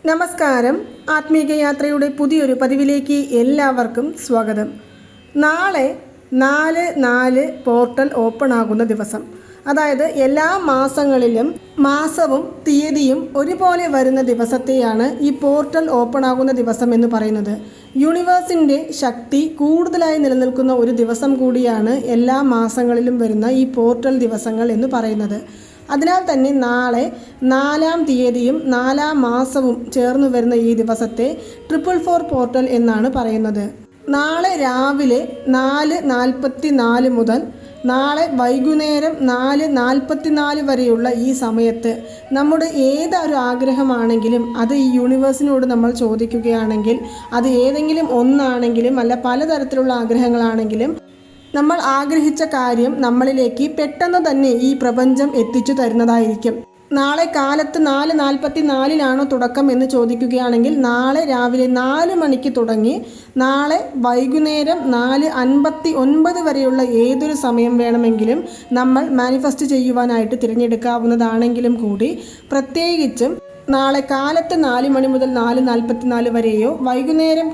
നമസ്കാരം. ആത്മീക യാത്രയുടെ പുതിയൊരു പതിവിലേക്ക് എല്ലാവർക്കും സ്വാഗതം. നാളെ 4/4 പോർട്ടൽ ഓപ്പൺ ആകുന്ന ദിവസം, അതായത് എല്ലാ മാസങ്ങളിലും മാസവും തീയതിയും ഒരുപോലെ വരുന്ന ദിവസത്തെയാണ് ഈ പോർട്ടൽ ഓപ്പൺ ആകുന്ന ദിവസം എന്ന് പറയുന്നത്. യൂണിവേഴ്സിൻ്റെ ശക്തി കൂടുതലായി നിലനിൽക്കുന്ന ഒരു ദിവസം കൂടിയാണ് എല്ലാ മാസങ്ങളിലും വരുന്ന ഈ പോർട്ടൽ ദിവസങ്ങൾ എന്ന് പറയുന്നത്. അതിനാൽ തന്നെ നാളെ 4-ാം തീയതിയും 4-ാം മാസവും ചേർന്ന് വരുന്ന ഈ ദിവസത്തെ 444 പോർട്ടൽ എന്നാണ് പറയുന്നത്. നാളെ രാവിലെ 4:44 മുതൽ നാളെ വൈകുന്നേരം 4:44 വരെയുള്ള ഈ സമയത്ത് നമ്മുടെ ഏതൊരു ആഗ്രഹമാണെങ്കിലും അത് ഈ യൂണിവേഴ്സിനോട് നമ്മൾ ചോദിക്കുകയാണെങ്കിൽ, അത് ഏതെങ്കിലും ഒന്നാണെങ്കിലും അല്ല പലതരത്തിലുള്ള ആഗ്രഹങ്ങളാണെങ്കിലും, നമ്മൾ ആഗ്രഹിച്ച കാര്യം നമ്മളിലേക്ക് പെട്ടെന്ന് തന്നെ ഈ പ്രപഞ്ചം എത്തിച്ചു തരുന്നതായിരിക്കും. നാളെ കാലത്ത് 4:44 തുടക്കം എന്ന് ചോദിക്കുകയാണെങ്കിൽ, നാളെ രാവിലെ 4 മണിക്ക് തുടങ്ങി നാളെ വൈകുന്നേരം 4:59 വരെയുള്ള ഏതൊരു സമയം വേണമെങ്കിലും നമ്മൾ മാനിഫെസ്റ്റ് ചെയ്യുവാനായിട്ട് തിരഞ്ഞെടുക്കാവുന്നതാണെങ്കിലും കൂടി, പ്രത്യേകിച്ചും നാളെ കാലത്ത് 4 മണി മുതൽ 4:44 വരെയോ വൈകുന്നേരം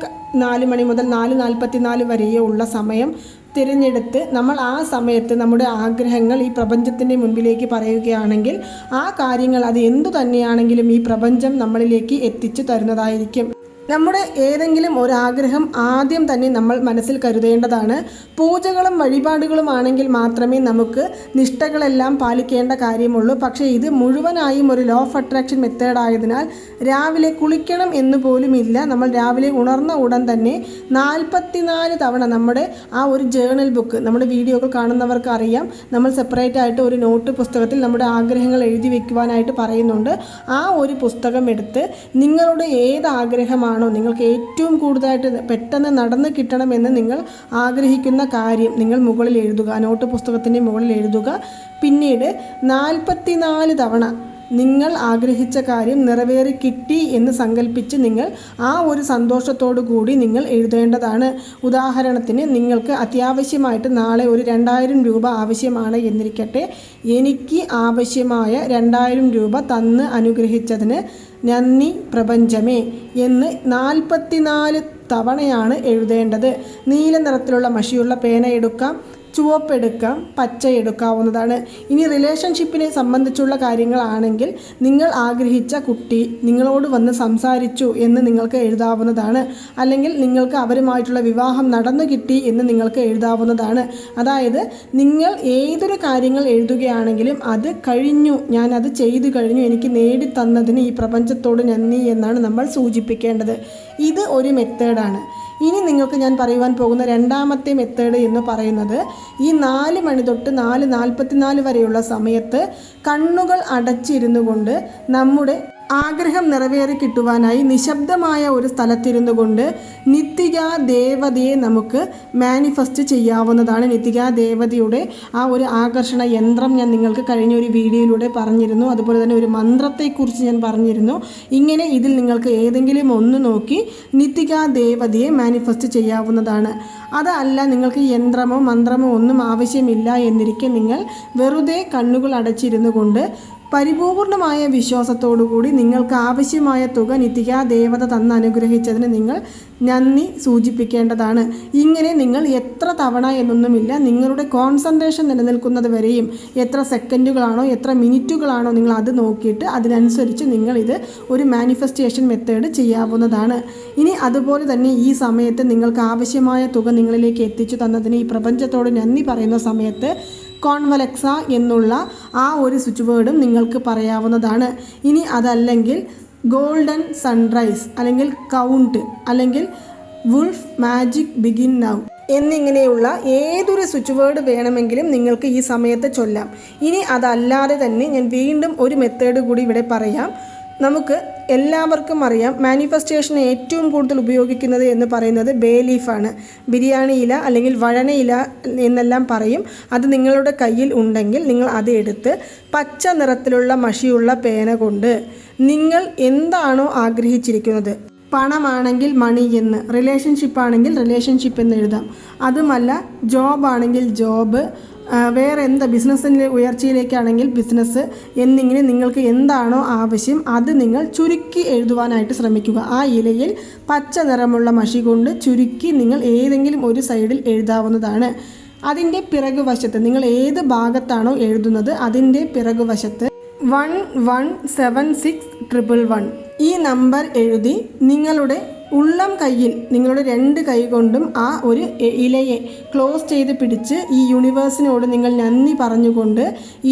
4 മണി മുതൽ 4:44 വരെയോ ഉള്ള സമയം തിരഞ്ഞെടുത്ത് നമ്മൾ ആ സമയത്ത് നമ്മുടെ ആഗ്രഹങ്ങൾ ഈ പ്രപഞ്ചത്തിൻ്റെ മുൻപിലേക്ക് പറയുകയാണെങ്കിൽ, ആ കാര്യങ്ങൾ അത് എന്തു തന്നെയാണെങ്കിലും ഈ പ്രപഞ്ചം നമ്മളിലേക്ക് എത്തിച്ചു തരുന്നതായിരിക്കും. നമ്മുടെ ഏതെങ്കിലും ഒരാഗ്രഹം ആദ്യം തന്നെ നമ്മൾ മനസ്സിൽ കരുതേണ്ടതാണ്. പൂജകളും വഴിപാടുകളും ആണെങ്കിൽ മാത്രമേ നമുക്ക് നിഷ്ഠകളെല്ലാം പാലിക്കേണ്ട കാര്യമുള്ളൂ. പക്ഷേ ഇത് മുഴുവനായും ഒരു ലോ ഓഫ് അട്രാക്ഷൻ മെത്തേഡ് ആയതിനാൽ രാവിലെ കുളിക്കണം എന്ന് പോലുമില്ല. നമ്മൾ രാവിലെ ഉണർന്ന ഉടൻ തന്നെ 44 തവണ നമ്മുടെ ആ ഒരു ജേർണൽ ബുക്ക്, നമ്മുടെ വീഡിയോകൾ കാണുന്നവർക്ക് അറിയാം, നമ്മൾ സെപ്പറേറ്റ് ആയിട്ട് ഒരു നോട്ട് പുസ്തകത്തിൽ നമ്മുടെ ആഗ്രഹങ്ങൾ എഴുതി വെക്കുവാനായിട്ട് പറയുന്നുണ്ട്. ആ ഒരു പുസ്തകം എടുത്ത് നിങ്ങളുടെ ഏത് ആഗ്രഹമാണ് നിങ്ങൾക്ക് ഏറ്റവും കൂടുതലായിട്ട് പെട്ടെന്ന് നടന്ന് കിട്ടണമെന്ന് നിങ്ങൾ ആഗ്രഹിക്കുന്ന കാര്യം നിങ്ങൾ മുകളിൽ എഴുതുക, നോട്ട് പുസ്തകത്തിൻ്റെ മുകളിൽ എഴുതുക. പിന്നീട് 44 തവണ നിങ്ങൾ ആഗ്രഹിച്ച കാര്യം നിറവേറി കിട്ടി എന്ന് സങ്കല്പിച്ച് നിങ്ങൾ ആ ഒരു സന്തോഷത്തോടു കൂടി നിങ്ങൾ എഴുതേണ്ടതാണ്. ഉദാഹരണത്തിന്, നിങ്ങൾക്ക് അത്യാവശ്യമായിട്ട് നാളെ ഒരു 2000 രൂപ ആവശ്യമാണ് എന്നിരിക്കട്ടെ. എനിക്ക് ആവശ്യമായ 2000 രൂപ തന്ന് അനുഗ്രഹിച്ചതിന് നന്ദി പ്രപഞ്ചമേ എന്ന് 44 തവണയാണ് എഴുതേണ്ടത്. നീല നിറത്തിലുള്ള മഷിയുള്ള പേന എടുക്കാം, ചുവപ്പെടുക്കാം, പച്ച എടുക്കാവുന്നതാണ്. ഇനി റിലേഷൻഷിപ്പിനെ സംബന്ധിച്ചുള്ള കാര്യങ്ങളാണെങ്കിൽ, നിങ്ങൾ ആഗ്രഹിച്ച കുട്ടി നിങ്ങളോട് വന്ന് സംസാരിച്ചു എന്ന് നിങ്ങൾക്ക് എഴുതാവുന്നതാണ്. അല്ലെങ്കിൽ നിങ്ങൾക്ക് അവരുമായിട്ടുള്ള വിവാഹം നടന്നു കിട്ടി എന്ന് നിങ്ങൾക്ക് എഴുതാവുന്നതാണ്. അതായത് നിങ്ങൾ ഏതൊരു കാര്യങ്ങൾ എഴുതുകയാണെങ്കിലും അത് കഴിഞ്ഞു, ഞാൻ അത് ചെയ്തു കഴിഞ്ഞു, എനിക്ക് നേടിത്തന്നതിന് ഈ പ്രപഞ്ചത്തോട് നന്ദി എന്നാണ് നമ്മൾ സൂചിപ്പിക്കേണ്ടത്. ഇത് ഒരു മെത്തേഡാണ്. ഇനി നിങ്ങൾക്ക് ഞാൻ പറയുവാൻ പോകുന്ന രണ്ടാമത്തെ മെത്തേഡ് എന്ന് പറയുന്നത്, ഈ 4 മണി തൊട്ട് 4:44 വരെയുള്ള സമയത്ത് കണ്ണുകൾ അടച്ചിരുന്നു കൊണ്ട് നമ്മുടെ ആഗ്രഹം നിറവേറി കിട്ടുവാനായി നിശബ്ദമായ ഒരു സ്ഥലത്തിരുന്നു കൊണ്ട് നിത്യകാ ദേവതയെ നമുക്ക് മാനിഫെസ്റ്റ് ചെയ്യാവുന്നതാണ്. നിത്യകാ ദേവതയുടെ ആ ഒരു ആകർഷണ യന്ത്രം ഞാൻ നിങ്ങൾക്ക് കഴിഞ്ഞ ഒരു വീഡിയോയിലൂടെ പറഞ്ഞിരുന്നു. അതുപോലെ തന്നെ ഒരു മന്ത്രത്തെക്കുറിച്ച് ഞാൻ പറഞ്ഞിരുന്നു. ഇങ്ങനെ ഇതിൽ നിങ്ങൾക്ക് ഏതെങ്കിലും ഒന്ന് നോക്കി നിത്യകാ ദേവതയെ മാനിഫെസ്റ്റ് ചെയ്യാവുന്നതാണ്. അതല്ല, നിങ്ങൾക്ക് യന്ത്രമോ മന്ത്രമോ ഒന്നും ആവശ്യമില്ല എന്നിരിക്കെ നിങ്ങൾ വെറുതെ കണ്ണുകൾ അടച്ചിരുന്നു കൊണ്ട് പരിപൂർണമായ വിശ്വാസത്തോടുകൂടി നിങ്ങൾക്ക് ആവശ്യമായ തുക നിത്യകാ ദേവത തന്ന് അനുഗ്രഹിച്ചതിന് നിങ്ങൾ നന്ദി സൂചിപ്പിക്കേണ്ടതാണ്. ഇങ്ങനെ നിങ്ങൾ എത്ര തവണ എന്നൊന്നുമില്ല, നിങ്ങളുടെ കോൺസെൻട്രേഷൻ നിലനിൽക്കുന്നത് വരെയും എത്ര സെക്കൻഡുകളാണോ എത്ര മിനിറ്റുകളാണോ നിങ്ങൾ അത് നോക്കിയിട്ട് അതിനനുസരിച്ച് നിങ്ങളിത് ഒരു മാനിഫെസ്റ്റേഷൻ മെത്തേഡ് ചെയ്യാവുന്നതാണ്. ഇനി അതുപോലെ തന്നെ ഈ സമയത്ത് നിങ്ങൾക്ക് ആവശ്യമായ തുക നിങ്ങളിലേക്ക് എത്തിച്ചു തന്നതിന് ഈ പ്രപഞ്ചത്തോട് നന്ദി പറയുന്ന സമയത്ത് കോൺവലക്സ എന്നുള്ള ആ ഒരു സ്വിച്ച് വേർഡും നിങ്ങൾക്ക് പറയാവുന്നതാണ്. ഇനി അതല്ലെങ്കിൽ ഗോൾഡൻ സൺറൈസ്, അല്ലെങ്കിൽ കൗണ്ട്, അല്ലെങ്കിൽ വുൾഫ് മാജിക് ബിഗിൻ നൗ എന്നിങ്ങനെയുള്ള ഏതൊരു സ്വിച്ച് വേർഡ് വേണമെങ്കിലും നിങ്ങൾക്ക് ഈ സമയത്ത് ചൊല്ലാം. ഇനി അതല്ലാതെ തന്നെ ഞാൻ വീണ്ടും ഒരു മെത്തേഡ് കൂടി ഇവിടെ പറയാം. നമുക്ക് എല്ലാവർക്കും അറിയാം, മാനിഫെസ്റ്റേഷന് ഏറ്റവും കൂടുതൽ ഉപയോഗിക്കുന്നത് എന്ന് പറയുന്നത് ബേ ലീഫാണ്. ബിരിയാണി ഇല അല്ലെങ്കിൽ വഴനയില എന്നെല്ലാം പറയും. അത് നിങ്ങളുടെ കയ്യിൽ ഉണ്ടെങ്കിൽ നിങ്ങൾ അത് എടുത്ത് പച്ച നിറത്തിലുള്ള മഷിയുള്ള പേന കൊണ്ട് നിങ്ങൾ എന്താണോ ആഗ്രഹിച്ചിരിക്കുന്നത്, പണമാണെങ്കിൽ മണി എന്ന്, റിലേഷൻഷിപ്പ് ആണെങ്കിൽ റിലേഷൻഷിപ്പ് എന്ന് എഴുതാം. അതുമല്ല, ജോബ് ആണെങ്കിൽ ജോബ്, വേറെ എന്താ ബിസിനസ്സിൻ്റെ ഉയർച്ചയിലേക്കാണെങ്കിൽ ബിസിനസ് എന്നിങ്ങനെ നിങ്ങൾക്ക് എന്താണോ ആവശ്യം അത് നിങ്ങൾ ചുരുക്കി എഴുതുവാനായിട്ട് ശ്രമിക്കുക. ആ ഇലയിൽ പച്ച നിറമുള്ള മഷി കൊണ്ട് ചുരുക്കി നിങ്ങൾ ഏതെങ്കിലും ഒരു സൈഡിൽ എഴുതാവുന്നതാണ്. അതിൻ്റെ പിറകുവശത്ത് നിങ്ങൾ ഏത് ഭാഗത്താണോ എഴുതുന്നത് അതിൻ്റെ പിറകുവശത്ത് 117611 ഈ നമ്പർ എഴുതി നിങ്ങളുടെ ഉള്ളം കയ്യിൽ നിങ്ങളുടെ 2 കൈ കൊണ്ടും ആ ഒരു ഇലയെ ക്ലോസ് ചെയ്ത് പിടിച്ച് ഈ യൂണിവേഴ്സിനോട് നിങ്ങൾ നന്ദി പറഞ്ഞുകൊണ്ട്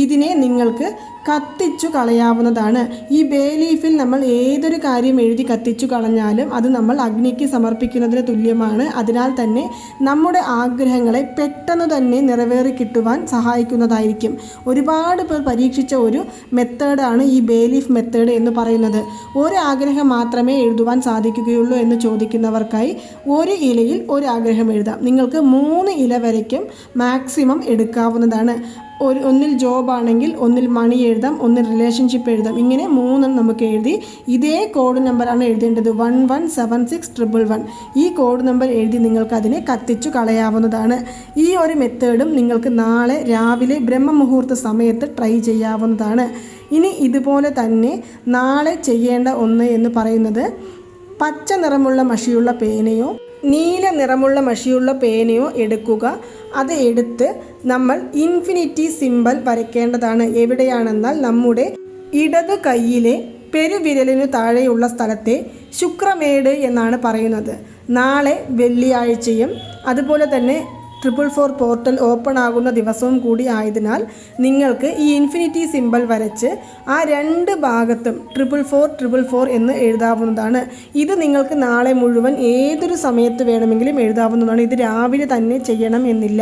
ഇതിനെ നിങ്ങൾക്ക് കത്തിച്ചു കളയാവുന്നതാണ്. ഈ ബേ ലീഫിൽ നമ്മൾ ഏതൊരു കാര്യം എഴുതി കത്തിച്ചു കളഞ്ഞാലും അത് നമ്മൾ അഗ്നിക്ക് സമർപ്പിക്കുന്നതിന് തുല്യമാണ്. അതിനാൽ തന്നെ നമ്മുടെ ആഗ്രഹങ്ങളെ പെട്ടെന്ന് തന്നെ നിറവേറി കിട്ടുവാൻ സഹായിക്കുന്നതായിരിക്കും. ഒരുപാട് പേർ പരീക്ഷിച്ച ഒരു മെത്തേഡാണ് ഈ ബേ ലീഫ് മെത്തേഡ് എന്ന് പറയുന്നത്. ഒരു ആഗ്രഹം മാത്രമേ എഴുതുവാൻ സാധിക്കുകയുള്ളൂ എന്ന് ചോദിക്കുന്നവർക്കായി ഒരു ഇലയിൽ ഒരു ആഗ്രഹം എഴുതാം. നിങ്ങൾക്ക് 3 ഇല വരയ്ക്കും മാക്സിമം എടുക്കാവുന്നതാണ്. ഒന്നിൽ ജോബ് ആണെങ്കിൽ ഒന്നിൽ മണി എഴുതാം, ഒന്നിൽ റിലേഷൻഷിപ്പ് എഴുതാം. ഇങ്ങനെ 3 നമുക്ക് എഴുതി ഇതേ കോഡ് നമ്പറാണ് എഴുതേണ്ടത് 117611. ഈ കോഡ് നമ്പർ എഴുതി നിങ്ങൾക്ക് അതിനെ കത്തിച്ചു കളയാവുന്നതാണ്. ഈ ഒരു മെത്തേഡും നിങ്ങൾക്ക് നാളെ രാവിലെ ബ്രഹ്മമുഹൂർത്ത സമയത്ത് ട്രൈ ചെയ്യാവുന്നതാണ്. ഇനി ഇതുപോലെ തന്നെ നാളെ ചെയ്യേണ്ട ഒന്ന് എന്ന് പറയുന്നത് പച്ച നിറമുള്ള മഷിയുള്ള പേനയോ നീല നിറമുള്ള മഷിയുള്ള പേനയോ എടുക്കുക. അത് എടുത്ത് നമ്മൾ ഇൻഫിനിറ്റി സിമ്പൽ വരയ്ക്കേണ്ടതാണ്. എവിടെയാണെന്നാൽ നമ്മുടെ ഇടതു കൈയിലെ പെരുവിരലിനു താഴെയുള്ള സ്ഥലത്തെ ശുക്രമേട് എന്നാണ് പറയുന്നത്. നാളെ വെള്ളിയാഴ്ചയും അതുപോലെ തന്നെ 444 പോർട്ടൽ ഓപ്പൺ ആകുന്ന ദിവസവും കൂടി ആയതിനാൽ നിങ്ങൾക്ക് ഈ ഇൻഫിനിറ്റി സിമ്പൽ വരച്ച് ആ 2 ഭാഗത്തും 444 എന്ന് എഴുതാവുന്നതാണ്. ഇത് നിങ്ങൾക്ക് നാളെ മുഴുവൻ ഏതൊരു സമയത്ത് വേണമെങ്കിലും എഴുതാവുന്നതാണ്. ഇത് രാവിലെ തന്നെ ചെയ്യണം എന്നില്ല.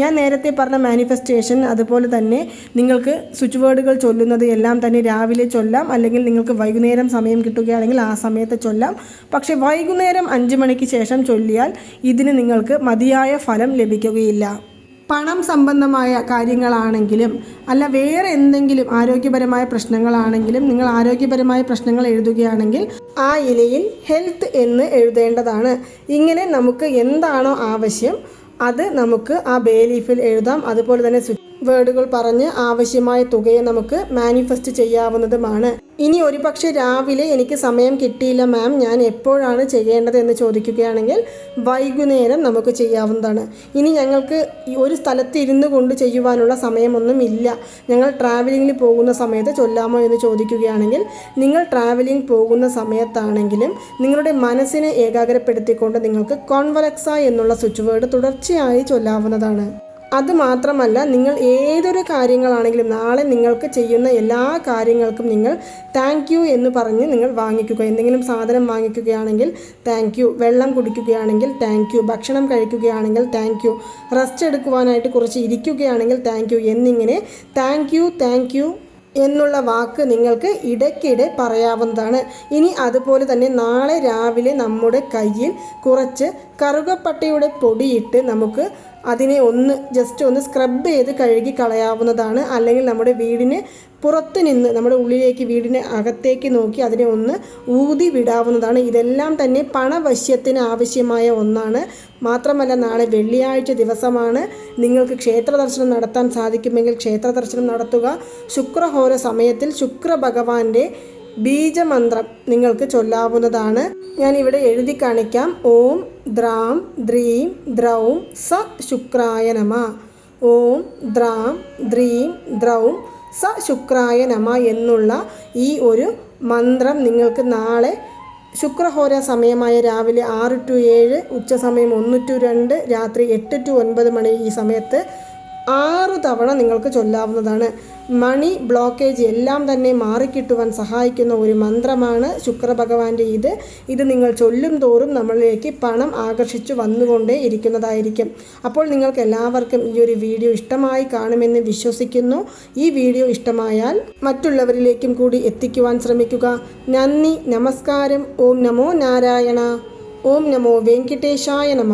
ഞാൻ നേരത്തെ പറഞ്ഞ മാനിഫെസ്റ്റേഷൻ അതുപോലെ തന്നെ നിങ്ങൾക്ക് സ്വിച്ച് വേർഡുകൾ ചൊല്ലുന്നത് എല്ലാം തന്നെ രാവിലെ ചൊല്ലാം, അല്ലെങ്കിൽ നിങ്ങൾക്ക് വൈകുന്നേരം സമയം കിട്ടുകയാണെങ്കിൽ ആ സമയത്ത് ചൊല്ലാം. പക്ഷേ വൈകുന്നേരം 5 മണിക്ക് ശേഷം ചൊല്ലിയാൽ ഇതിന് നിങ്ങൾക്ക് മതിയായ ഫലം ലഭിക്കും. പണം സംബന്ധമായ കാര്യങ്ങളാണെങ്കിലും അല്ല വേറെ എന്തെങ്കിലും ആരോഗ്യപരമായ പ്രശ്നങ്ങളാണെങ്കിലും നിങ്ങൾ ആരോഗ്യപരമായ പ്രശ്നങ്ങൾ എഴുതുകയാണെങ്കിൽ ആ ഇലയിൽ ഹെൽത്ത് എന്ന് എഴുതേണ്ടതാണ്. ഇങ്ങനെ നമുക്ക് എന്താണോ ആവശ്യം അത് നമുക്ക് ആ ബേ ലീഫിൽ എഴുതാം. അതുപോലെ തന്നെ വേർഡുകൾ പറഞ്ഞ് ആവശ്യമായ തുകയെ നമുക്ക് മാനിഫെസ്റ്റ് ചെയ്യാവുന്നതുമാണ്. ഇനി ഒരുപക്ഷെ രാവിലെ എനിക്ക് സമയം കിട്ടിയില്ല മാം, ഞാൻ എപ്പോഴാണ് ചെയ്യേണ്ടത് എന്ന് ചോദിക്കുകയാണെങ്കിൽ വൈകുന്നേരം നമുക്ക് ചെയ്യാവുന്നതാണ്. ഇനി ഞങ്ങൾക്ക് ഒരു സ്ഥലത്ത് ഇരുന്ന് കൊണ്ട് ചെയ്യുവാനുള്ള സമയമൊന്നും ഇല്ല, ഞങ്ങൾ ട്രാവലിങ്ങിൽ പോകുന്ന സമയത്ത് ചൊല്ലാമോ എന്ന് ചോദിക്കുകയാണെങ്കിൽ നിങ്ങൾ ട്രാവലിംഗ് പോകുന്ന സമയത്താണെങ്കിലും നിങ്ങളുടെ മനസ്സിനെ ഏകാഗ്രപ്പെടുത്തിക്കൊണ്ട് നിങ്ങൾക്ക് കോൺവലക്സ എന്നുള്ള സ്വിച്ച് വേർഡ് തുടർച്ചയായി ചൊല്ലാവുന്നതാണ്. അതുമാത്രമല്ല നിങ്ങൾ ഏതൊരു കാര്യങ്ങളാണെങ്കിലും നാളെ നിങ്ങൾക്ക് ചെയ്യുന്ന എല്ലാ കാര്യങ്ങൾക്കും നിങ്ങൾ താങ്ക് യു എന്ന് പറഞ്ഞ് നിങ്ങൾ വാങ്ങിക്കുക. എന്തെങ്കിലും സാധനം വാങ്ങിക്കുകയാണെങ്കിൽ താങ്ക് യു, വെള്ളം കുടിക്കുകയാണെങ്കിൽ താങ്ക് യു, ഭക്ഷണം കഴിക്കുകയാണെങ്കിൽ താങ്ക് യു, റെസ്റ്റ് എടുക്കുവാനായിട്ട് കുറച്ച് ഇരിക്കുകയാണെങ്കിൽ താങ്ക് യു എന്നിങ്ങനെ താങ്ക് യു എന്നുള്ള വാക്ക് നിങ്ങൾക്ക് ഇടയ്ക്കിടെ പറയാവുന്നതാണ്. ഇനി അതുപോലെ തന്നെ നാളെ രാവിലെ നമ്മുടെ കയ്യിൽ കുറച്ച് കറുകപ്പട്ടയുടെ പൊടിയിട്ട് നമുക്ക് അതിനെ ജസ്റ്റ് ഒന്ന് സ്ക്രബ് ചെയ്ത് കഴുകി കളയാവുന്നതാണ്. അല്ലെങ്കിൽ നമ്മുടെ വീടിന് പുറത്ത് നിന്ന് നമ്മുടെ ഉള്ളിലേക്ക് വീടിന് അകത്തേക്ക് നോക്കി അതിനെ ഒന്ന് ഊതി വിടാവുന്നതാണ്. ഇതെല്ലാം തന്നെ പണവശ്യത്തിന് ആവശ്യമായ ഒന്നാണ്. മാത്രമല്ല നാളെ വെള്ളിയാഴ്ച ദിവസമാണ്. നിങ്ങൾക്ക് ക്ഷേത്ര ദർശനം നടത്താൻ സാധിക്കുമെങ്കിൽ ക്ഷേത്ര ദർശനം നടത്തുക. ശുക്രഹോര സമയത്തിൽ ശുക്ര ഭഗവാന്റെ ബീജമന്ത്രം നിങ്ങൾക്ക് ചൊല്ലാവുന്നതാണ്. ഞാൻ ഇവിടെ എഴുതി കാണിക്കാം. ഓം ദ്രാം ദ്രീം ദ്രൗം സ ശുക്രായ നമ. ഓം ദ്രാം ദ്രീം ദ്രൗം സ ശുക്രായ നമ എന്നുള്ള ഈ ഒരു മന്ത്രം നിങ്ങൾക്ക് നാളെ ശുക്രഹോര സമയമായ രാവിലെ 6 to 7, ഉച്ച സമയം 1 to 2, രാത്രി 8 to 9 മണി ഈ സമയത്ത് 6 തവണ നിങ്ങൾക്ക് ചൊല്ലാവുന്നതാണ്. മണി ബ്ലോക്കേജ് എല്ലാം തന്നെ മാറിക്കിട്ടുവാൻ സഹായിക്കുന്ന ഒരു മന്ത്രമാണ് ശുക്രഭഗവാന്റെ ഇത് നിങ്ങൾ ചൊല്ലും തോറും നമ്മളിലേക്ക് പണം ആകർഷിച്ചു വന്നുകൊണ്ടേ ഇരിക്കുന്നതായിരിക്കും. അപ്പോൾ നിങ്ങൾക്ക് എല്ലാവർക്കും ഈ ഒരു വീഡിയോ ഇഷ്ടമായി കാണുമെന്ന് വിശ്വസിക്കുന്നു. ഈ വീഡിയോ ഇഷ്ടമായാൽ മറ്റുള്ളവരിലേക്കും കൂടി എത്തിക്കുവാൻ ശ്രമിക്കുക. നന്ദി, നമസ്കാരം. ഓം നമോ നാരായണ. ഓം നമോ വെങ്കിടേശായ നമ.